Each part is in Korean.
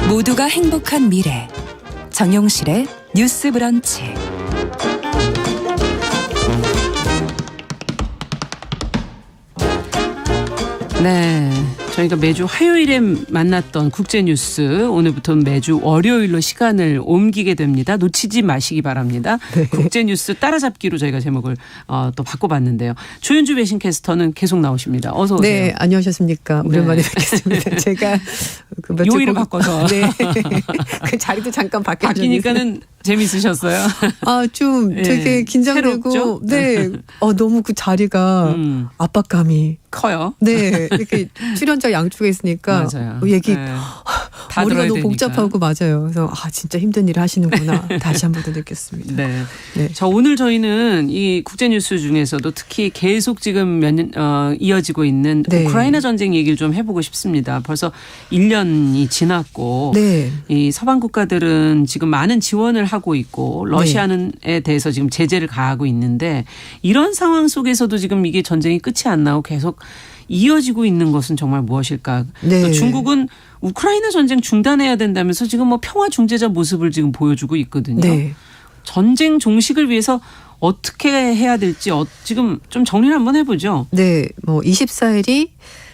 모두가 행복한 미래 정용실의 뉴스 브런치. 네, 저희가 매주 화요일에 만났던 국제뉴스 오늘부터는 매주 월요일로 시간을 옮기게 됩니다. 놓치지 마시기 바랍니다. 네. 국제뉴스 따라잡기로 저희가 제목을 또 바꿔봤는데요. 조윤주 외신캐스터는 계속 나오십니다. 어서 오세요. 네, 안녕하셨습니까. 오랜만에 뵙겠습니다. 제가 요일을 바꿔서. 네. 그 자리도 잠깐 바뀌니까는 재밌으셨어요? 좀 되게 긴장되고. 새롭죠? 네. 너무 그 자리가 압박감이 커요. 네. 이렇게 출연자 양쪽에 있으니까 맞아요. 얘기 네. 머리가 너무 되니까. 복잡하고 맞아요. 그래서 진짜 힘든 일을 하시는구나. 다시 한 번 더 느꼈습니다. 네. 네. 오늘 저희는 이 국제뉴스 중에서도 특히 계속 지금 이어지고 있는 네. 우크라이나 전쟁 얘기를 좀 해보고 싶습니다. 벌써 1년이 지났고 네. 이 서방 국가들은 지금 많은 지원을 하고 있고 러시아에 대해서 지금 제재를 가하고 있는데 이런 상황 속에서도 지금 이게 전쟁이 끝이 안 나고 계속 이어지고 있는 것은 정말 무엇일까? 네. 또 중국은 우크라이나 전쟁 중단해야 된다면서 지금 평화 중재자 모습을 지금 보여주고 있거든요. 네. 전쟁 종식을 위해서 어떻게 해야 될지 지금 좀 정리를 한번 해보죠. 네. 24일이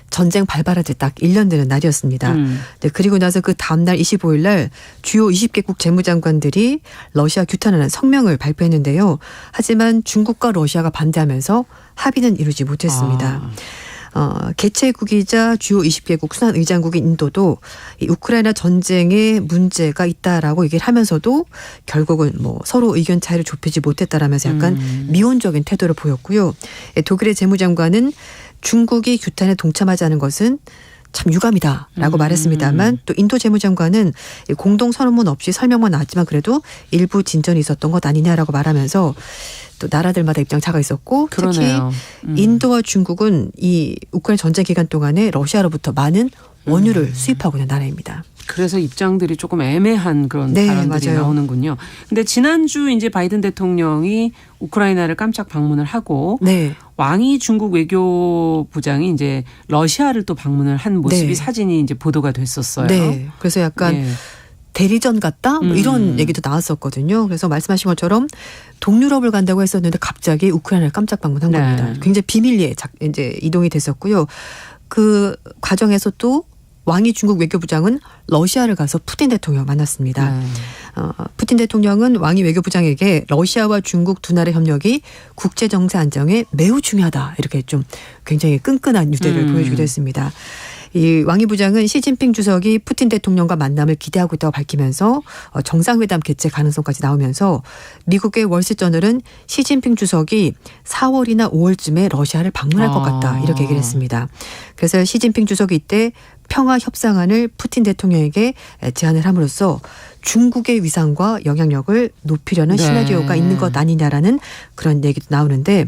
전쟁 발발한 지 딱 1년 되는 날이었습니다. 네, 그리고 나서 그 다음날 25일 날 주요 20개국 재무장관들이 러시아 규탄하는 성명을 발표했는데요. 하지만 중국과 러시아가 반대하면서 합의는 이루지 못했습니다. 개최국이자 주요 20개국 순환 의장국인 인도도 이 우크라이나 전쟁에 문제가 있다라고 얘기를 하면서도 결국은 서로 의견 차이를 좁히지 못했다라면서 약간 미온적인 태도를 보였고요. 독일의 재무장관은 중국이 규탄에 동참하지 않은 것은 참 유감이다라고 말했습니다만 또 인도 재무장관은 공동선언문 없이 설명만 나왔지만 그래도 일부 진전이 있었던 것 아니냐라고 말하면서 또 나라들마다 입장 차가 있었고 그러네요. 특히 인도와 중국은 이 우크라이나 전쟁 기간 동안에 러시아로부터 많은 원유를 수입하고 있는 나라입니다. 그래서 입장들이 조금 애매한 그런 네, 발언들이 맞아요. 나오는군요. 근데 지난주 이제 바이든 대통령이 우크라이나를 깜짝 방문을 하고 네. 왕이 중국 외교부장이 이제 러시아를 또 방문을 한 모습이 네. 사진이 이제 보도가 됐었어요. 네. 그래서 약간 예. 대리전 같다? 이런 얘기도 나왔었거든요. 그래서 말씀하신 것처럼 동유럽을 간다고 했었는데 갑자기 우크라이나를 깜짝 방문한 네. 겁니다. 굉장히 비밀리에 이제 이동이 됐었고요. 그 과정에서 또 왕이 중국 외교부장은 러시아를 가서 푸틴 대통령 만났습니다. 푸틴 대통령은 왕이 외교부장에게 러시아와 중국 두 나라의 협력이 국제정세 안정에 매우 중요하다. 이렇게 좀 굉장히 끈끈한 유대를 보여주기도 했습니다. 이 왕이 부장은 시진핑 주석이 푸틴 대통령과 만남을 기대하고 있다고 밝히면서 정상회담 개최 가능성까지 나오면서 미국의 월스트저널은 시진핑 주석이 4월이나 5월쯤에 러시아를 방문할 것 같다 이렇게 얘기를 했습니다. 그래서 시진핑 주석이 이때 평화 협상안을 푸틴 대통령에게 제안을 함으로써 중국의 위상과 영향력을 높이려는 네. 시나리오가 있는 것 아니냐라는 그런 얘기도 나오는데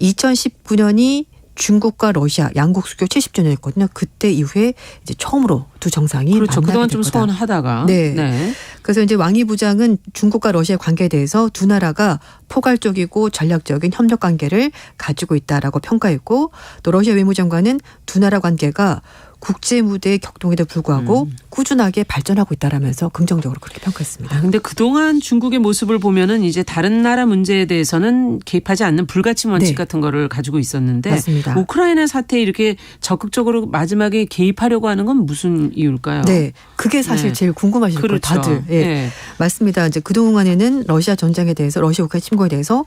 2019년이 중국과 러시아 양국 수교 70주년이었거든요. 그때 이후에 이제 처음으로 두 정상이 그렇죠. 만나게 그동안 될 좀 거다. 소원하다가. 네. 그래서 이제 왕이 부장은 중국과 러시아의 관계에 대해서 두 나라가 포괄적이고 전략적인 협력 관계를 가지고 있다라고 평가했고 또 러시아 외무장관은 두 나라 관계가 국제 무대의 격동에도 불구하고 꾸준하게 발전하고 있다라면서 긍정적으로 그렇게 평가했습니다. 근데 그동안 중국의 모습을 보면은 이제 다른 나라 문제에 대해서는 개입하지 않는 불가침 원칙 네. 같은 거를 가지고 있었는데 맞습니다. 우크라이나 사태에 이렇게 적극적으로 마지막에 개입하려고 하는 건 무슨 이유일까요? 네. 그게 사실 네. 제일 궁금하실 거예요. 그렇죠. 다들. 예. 네. 맞습니다. 이제 그동안에는 러시아 전쟁에 대해서 러시아 우크라이나 침공에 대해서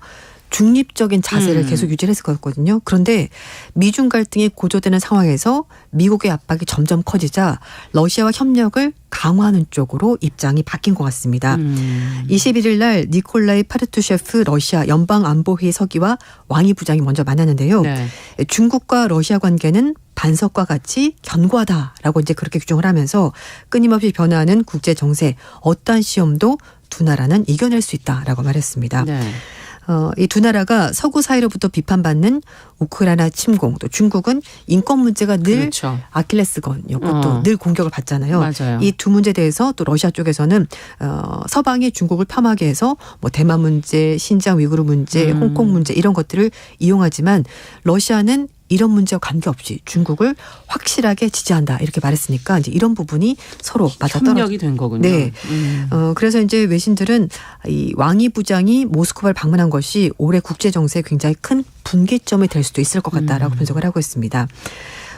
중립적인 자세를 계속 유지를 했었거든요. 그런데 미중 갈등이 고조되는 상황에서 미국의 압박이 점점 커지자 러시아와 협력을 강화하는 쪽으로 입장이 바뀐 것 같습니다. 21일 날 니콜라이 파르투셰프 러시아 연방안보회의 서기와 왕이 부장이 먼저 만났는데요. 네. 중국과 러시아 관계는 반석과 같이 견고하다라고 이제 그렇게 규정을 하면서 끊임없이 변화하는 국제 정세 어떠한 시험도 두 나라는 이겨낼 수 있다라고 말했습니다. 네. 이 두 나라가 서구 사이로부터 비판받는 우크라이나 침공 또 중국은 인권 문제가 늘 그렇죠. 아킬레스건이었고 또 늘 공격을 받잖아요. 맞아요. 이 두 문제에 대해서 또 러시아 쪽에서는 서방이 중국을 폄하하게 해서 대만 문제, 신장 위구르 문제, 홍콩 문제 이런 것들을 이용하지만 러시아는 이런 문제와 관계없이 중국을 확실하게 지지한다 이렇게 말했으니까 이제 이런 부분이 서로 맞아떨어져. 협력이 된 거군요. 네. 그래서 이제 외신들은 이 왕이 부장이 모스크바를 방문한 것이 올해 국제 정세에 굉장히 큰 분기점이 될 수도 있을 것 같다라고 분석을 하고 있습니다.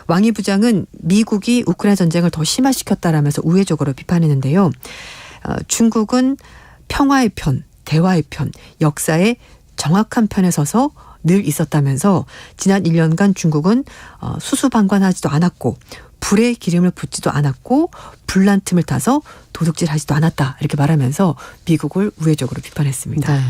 왕이 부장은 미국이 우크라이나 전쟁을 더 심화시켰다라면서 우회적으로 비판했는데요. 중국은 평화의 편, 대화의 편, 역사의 정확한 편에 서서 늘 있었다면서 지난 1년간 중국은 수수방관하지도 않았고 불에 기름을 붓지도 않았고 불난 틈을 타서 도둑질하지도 않았다 이렇게 말하면서 미국을 우회적으로 비판했습니다. 네.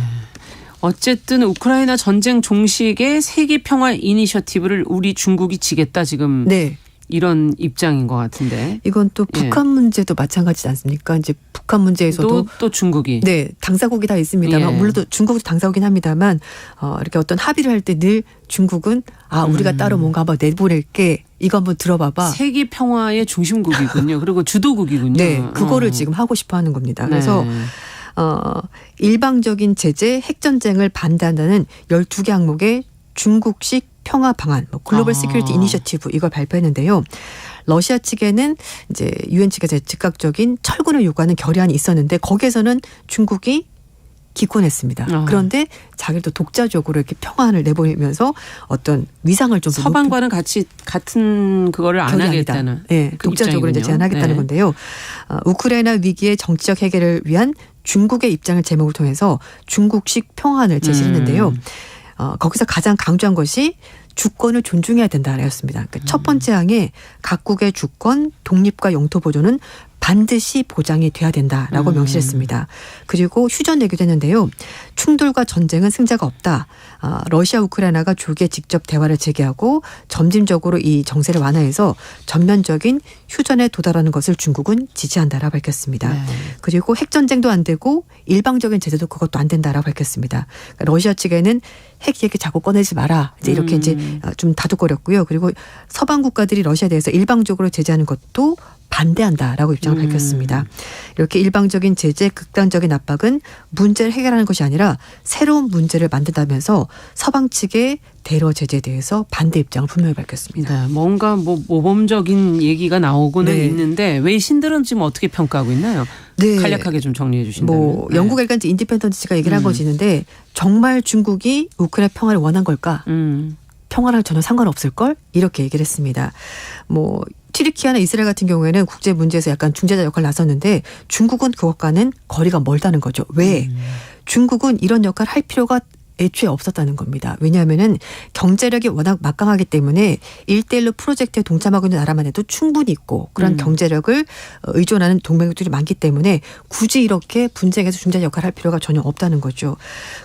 어쨌든 우크라이나 전쟁 종식의 세계 평화 이니셔티브를 우리 중국이 지겠다 지금 네. 이런 입장인 것 같은데. 이건 또 북한 문제도 마찬가지지 않습니까? 이제 북한 문제에서도 또 중국이. 네, 당사국이 다 있습니다만 물론 중국도 당사국이긴 합니다만 이렇게 어떤 합의를 할 때 늘 중국은 우리가 따로 뭔가 한번 내보낼게. 이거 한번 들어봐봐. 세계 평화의 중심국이군요. 그리고 주도국이군요. 네, 그거를 지금 하고 싶어 하는 겁니다. 그래서 일방적인 제재, 핵전쟁을 반대한다는 12개 항목의 중국식 평화 방안, 글로벌 시큐리티 이니셔티브 이걸 발표했는데요. 러시아 측에는 이제 유엔 측에서 즉각적인 철군을 요구하는 결의안이 있었는데 거기에서는 중국이 기권했습니다. 그런데 자기도 독자적으로 이렇게 평화안을 내보이면서 어떤 위상을 좀 서방과는 같은 그거를 안 하겠다는. 네, 독자적으로 이제 제안하겠다는 네. 건데요. 우크라이나 위기의 정치적 해결을 위한 중국의 입장을 제목을 통해서 중국식 평화안을 제시했는데요. 거기서 가장 강조한 것이 주권을 존중해야 된다였습니다. 그러니까 첫 번째 항에 각국의 주권, 독립과 영토 보존은 반드시 보장이 돼야 된다라고 명시했습니다. 그리고 휴전 내기도 했는데요. 충돌과 전쟁은 승자가 없다. 러시아 우크라이나가 조기에 직접 대화를 재개하고 점진적으로 이 정세를 완화해서 전면적인 휴전에 도달하는 것을 중국은 지지한다라고 밝혔습니다. 네. 그리고 핵전쟁도 안 되고 일방적인 제재도 그것도 안 된다라고 밝혔습니다. 그러니까 러시아 측에는 핵 얘기 자꾸 꺼내지 마라. 이제 이렇게 이제 좀 다독거렸고요. 그리고 서방 국가들이 러시아에 대해서 일방적으로 제재하는 것도 반대한다라고 입장을 밝혔습니다. 이렇게 일방적인 제재, 극단적인 압박은 문제를 해결하는 것이 아니라 새로운 문제를 만든다면서 서방 측의 대러 제재에 대해서 반대 입장을 분명히 밝혔습니다. 네, 뭔가 모범적인 얘기가 나오고는 있는데 외신들은 지금 어떻게 평가하고 있나요? 네. 간략하게 좀 정리해 주신다면. 영국 일간지 인디펜던트가 얘기를 한 것이 있는데 정말 중국이 우크라이나 평화를 원한 걸까? 평화랑 전혀 상관없을걸? 이렇게 얘기를 했습니다. 튀르키예나 이스라엘 같은 경우에는 국제 문제에서 약간 중재자 역할을 나섰는데 중국은 그것과는 거리가 멀다는 거죠. 왜? 중국은 이런 역할을 할 필요가 애초에 없었다는 겁니다. 왜냐하면은 경제력이 워낙 막강하기 때문에 1대1로 프로젝트에 동참하고 있는 나라만 해도 충분히 있고 그런 경제력을 의존하는 동맹국들이 많기 때문에 굳이 이렇게 분쟁에서 중재자 역할을 할 필요가 전혀 없다는 거죠.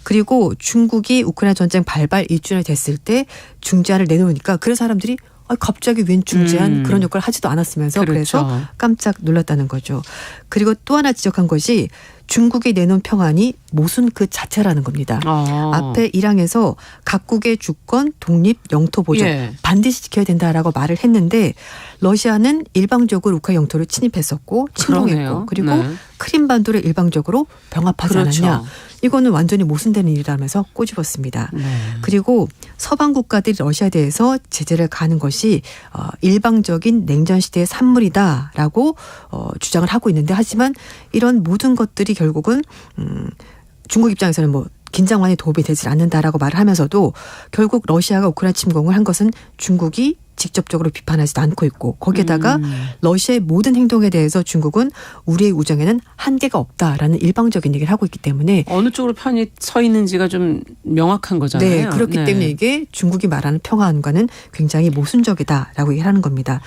그리고 중국이 우크라이나 전쟁 발발 1주년이 됐을 때 중재안을 내놓으니까 그래서 사람들이 갑자기 웬 중재안 그런 역할을 하지도 않았으면서 그렇죠. 그래서 깜짝 놀랐다는 거죠. 그리고 또 하나 지적한 것이 중국이 내놓은 평안이 모순 그 자체라는 겁니다. 앞에 1항에서 각국의 주권, 독립, 영토 보존 반드시 지켜야 된다라고 말을 했는데 러시아는 일방적으로 우크라이나 영토를 침입했었고 침공했고 그리고 크림반도를 일방적으로 병합하지 않았냐. 이거는 완전히 모순되는 일이라면서 꼬집었습니다. 그리고 서방 국가들이 러시아에 대해서 제재를 가하는 것이 일방적인 냉전 시대의 산물이다라고 주장을 하고 있는데 하지만 이런 모든 것들이 결국은 중국 입장에서는 긴장 완화에 도움이 되지 않는다라고 말을 하면서도 결국 러시아가 우크라이나 침공을 한 것은 중국이 직접적으로 비판하지도 않고 있고 거기에다가 러시아의 모든 행동에 대해서 중국은 우리의 우정에는 한계가 없다라는 일방적인 얘기를 하고 있기 때문에 어느 쪽으로 편이 서 있는지가 좀 명확한 거잖아요. 네, 그렇기 때문에 이게 중국이 말하는 평화안과는 굉장히 모순적이다라고 얘기를 하는 겁니다.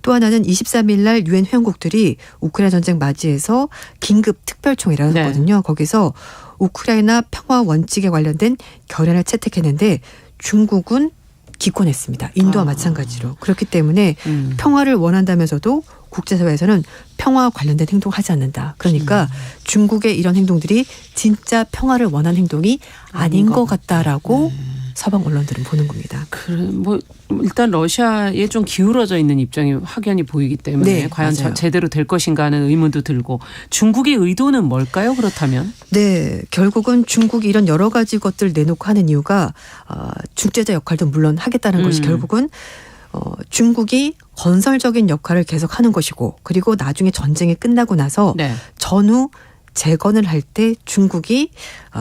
또 하나는 23일 날 유엔 회원국들이 우크라이나 전쟁 맞이해서 긴급 특별총회를 했거든요. 거기서 우크라이나 평화 원칙에 관련된 결의안을 채택했는데 중국은 기권했습니다. 인도와 마찬가지로. 그렇기 때문에 평화를 원한다면서도 국제사회에서는 평화와 관련된 행동을 하지 않는다. 그러니까 중국의 이런 행동들이 진짜 평화를 원하는 행동이 아닌 것 같다라고 서방 언론들은 보는 겁니다. 뭐 일단 러시아에 좀 기울어져 있는 입장이 확연히 보이기 때문에 네, 과연 맞아요. 제대로 될 것인가 하는 의문도 들고 중국의 의도는 뭘까요? 그렇다면? 네, 결국은 중국이 이런 여러 가지 것들 내놓고 하는 이유가 중재자 역할도 물론 하겠다는 것이 결국은 중국이 건설적인 역할을 계속하는 것이고 그리고 나중에 전쟁이 끝나고 나서 네. 전후 재건을 할 때 중국이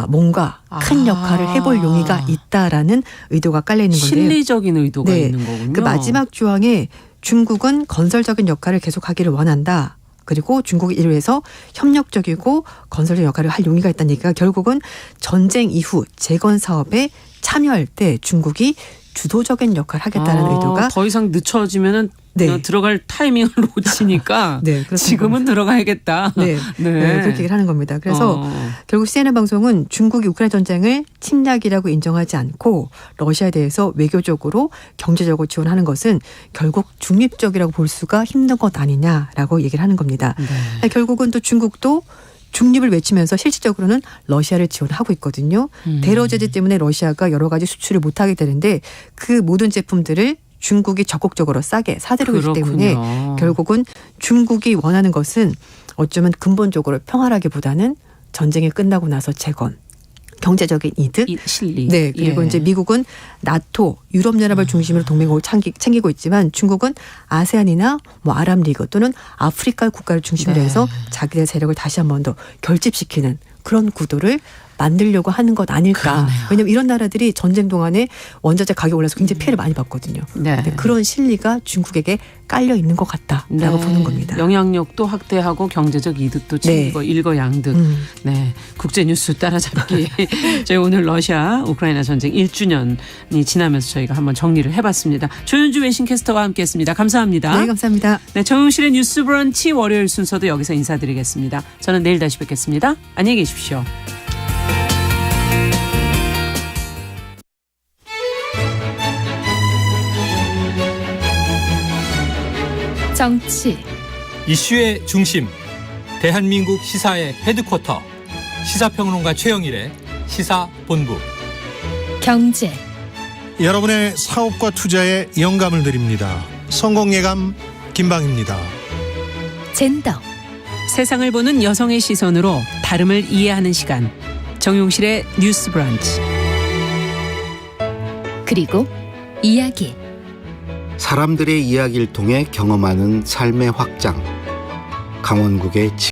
뭔가 큰 역할을 해볼 용의가 있다라는 의도가 깔려 있는 건데요. 실리적인 의도가 네. 있는 거군요. 그 마지막 조항에 중국은 건설적인 역할을 계속하기를 원한다. 그리고 중국이 이를 위해서 협력적이고 건설적 역할을 할 용의가 있다는 얘기가 결국은 전쟁 이후 재건 사업에 참여할 때 중국이 주도적인 역할을 하겠다는 의도가 더 이상 늦춰지면은 네. 들어갈 타이밍을 놓치니까 네, 그렇습니다. 지금은 들어가야겠다. 네, 네, 그렇게 얘기를 하는 겁니다. 그래서 결국 CNN 방송은 중국이 우크라이나 전쟁을 침략이라고 인정하지 않고 러시아에 대해서 외교적으로 경제적으로 지원하는 것은 결국 중립적이라고 볼 수가 힘든 것 아니냐라고 얘기를 하는 겁니다. 네. 결국은 또 중국도 중립을 외치면서 실질적으로는 러시아를 지원하고 있거든요. 대러 제재 때문에 러시아가 여러 가지 수출을 못하게 되는데 그 모든 제품들을 중국이 적극적으로 싸게 사들이고 있기 때문에 결국은 중국이 원하는 것은 어쩌면 근본적으로 평화라기보다는 전쟁이 끝나고 나서 재건, 경제적인 이득, 실리. 네, 그리고 이제 미국은 나토, 유럽연합을 중심으로 동맹국을 챙기고 있지만 중국은 아세안이나 뭐 아랍리그 또는 아프리카 국가를 중심으로 해서 자기들의 세력을 다시 한 번 더 결집시키는 그런 구도를 만들려고 하는 것 아닐까. 그러네요. 왜냐하면 이런 나라들이 전쟁 동안에 원자재 가격이 올라서 굉장히 피해를 많이 봤거든요. 네. 그런 실리가 중국에게 깔려 있는 것 같다라고 보는 겁니다. 영향력도 확대하고 경제적 이득도 챙기고 일거양득. 네, 국제 뉴스 따라잡기. 저희 오늘 러시아 우크라이나 전쟁 1주년이 지나면서 저희가 한번 정리를 해봤습니다. 조윤주 외신캐스터와 함께했습니다. 감사합니다. 네, 감사합니다. 네, 정용실의 뉴스 브런치 월요일 순서도 여기서 인사드리겠습니다. 저는 내일 다시 뵙겠습니다. 안녕히 계십시오. 정치 이슈의 중심, 대한민국 시사의 헤드쿼터, 시사평론가 최영일의 시사본부. 경제 여러분의 사업과 투자에 영감을 드립니다. 성공예감 김방입니다. 젠더 세상을 보는 여성의 시선으로 다름을 이해하는 시간. 정용실의 뉴스 브런치. 그리고 이야기 사람들의 이야기를 통해 경험하는 삶의 확장. 강원국의